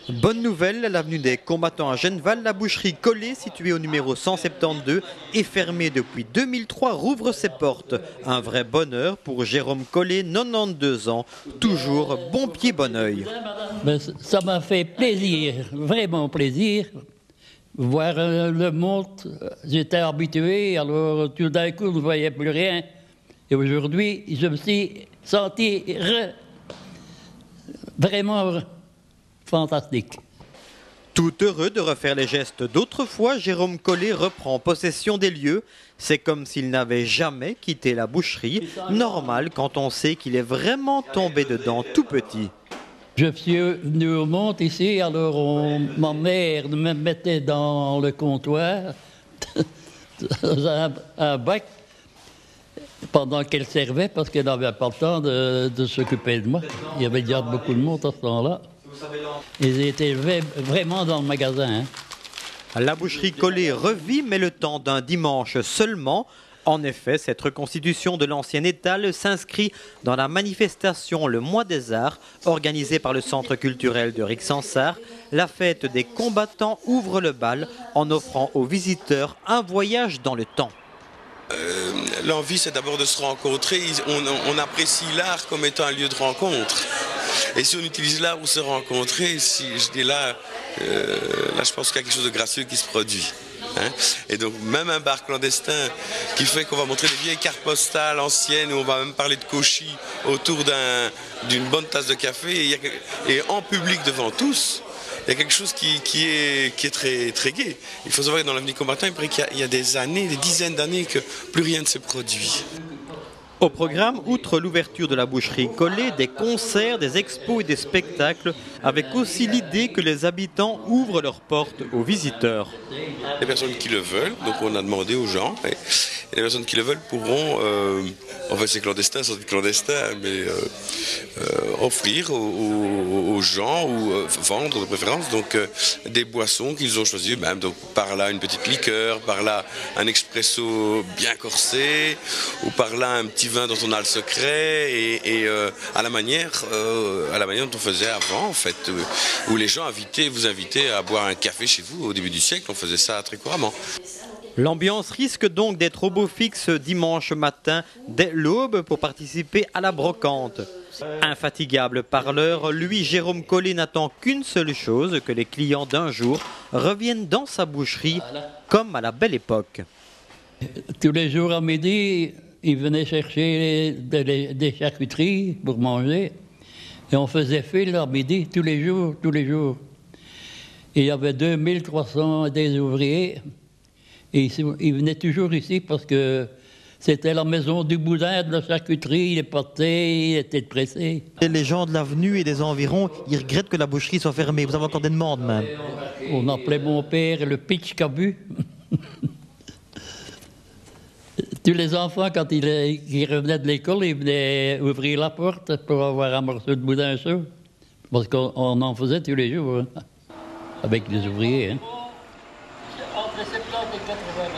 Bonne nouvelle, à l'avenue des Combattants à Genneval, la boucherie Collet, située au numéro 172 et fermée depuis 2003, rouvre ses portes. Un vrai bonheur pour Jérôme Collet, 92 ans, toujours bon pied, bon oeil. Ben, ça m'a fait plaisir, vraiment plaisir. Voir le monde, j'étais habitué, alors tout d'un coup, je ne voyais plus rien. Et aujourd'hui, je me suis senti vraiment fantastique. Tout heureux de refaire les gestes d'autrefois, Jérôme Collet reprend possession des lieux. C'est comme s'il n'avait jamais quitté la boucherie. Normal quand on sait qu'il est vraiment tombé dedans tout petit. Je suis venu au monde ici, alors ma mère me mettait dans le comptoir, dans un bac, pendant qu'elle servait, parce qu'elle n'avait pas le temps de s'occuper de moi. Il y avait déjà beaucoup de monde à ce temps-là. Ils étaient vraiment dans le magasin. La boucherie Collet revit, mais le temps d'un dimanche seulement. En effet, cette reconstitution de l'ancien étal s'inscrit dans la manifestation Le Mois des Arts, organisée par le Centre culturel de Rixensart. La fête des combattants ouvre le bal en offrant aux visiteurs un voyage dans le temps. L'envie, c'est d'abord de se rencontrer. On apprécie l'art comme étant un lieu de rencontre. Et si on utilise l'art pour se rencontrer, si je dis là, je pense qu'il y a quelque chose de gracieux qui se produit. Hein. Et donc même un bar clandestin qui fait qu'on va montrer des vieilles cartes postales anciennes, où on va même parler de Cauchy autour d'une bonne tasse de café, et en public devant tous. Il y a quelque chose qui est très, très gai. Il faut savoir que dans l'avenir combattant, il paraît qu'il y a des années, des dizaines d'années que plus rien ne s'est produit. Au programme, outre l'ouverture de la boucherie Collet, des concerts, des expos et des spectacles, avec aussi l'idée que les habitants ouvrent leurs portes aux visiteurs. Les personnes qui le veulent, donc on a demandé aux gens, et les personnes qui le veulent pourront, en fait c'est clandestin, sans être clandestin, mais offrir aux gens, ou vendre de préférence, donc des boissons qu'ils ont choisies, même, donc par là une petite liqueur, par là un expresso bien corsé, ou par là un petit vin dont on a le secret, et à la manière dont on faisait avant, en fait, où les gens vous invitaient à boire un café chez vous. Au début du siècle, on faisait ça très couramment. L'ambiance risque donc d'être au beau fixe dimanche matin dès l'aube pour participer à la brocante. Infatigable parleur, lui, Jérôme Collet, n'attend qu'une seule chose, que les clients d'un jour reviennent dans sa boucherie comme à la belle époque. Tous les jours à midi, ils venaient chercher des charcuteries pour manger. Et on faisait file à midi, tous les jours. Et il y avait 2300 des ouvriers. Et ils venaient toujours ici parce que c'était la maison du boudin, de la charcuterie, il est pâté, il était pressé. Les gens de l'avenue et des environs, ils regrettent que la boucherie soit fermée. Vous avez encore des demandes même. On appelait mon père le pitch cabu. Tous les enfants, quand ils revenaient de l'école, ils venaient ouvrir la porte pour avoir un morceau de boudin chaud. Parce qu'on en faisait tous les jours, avec les ouvriers. Entre 70 et 80.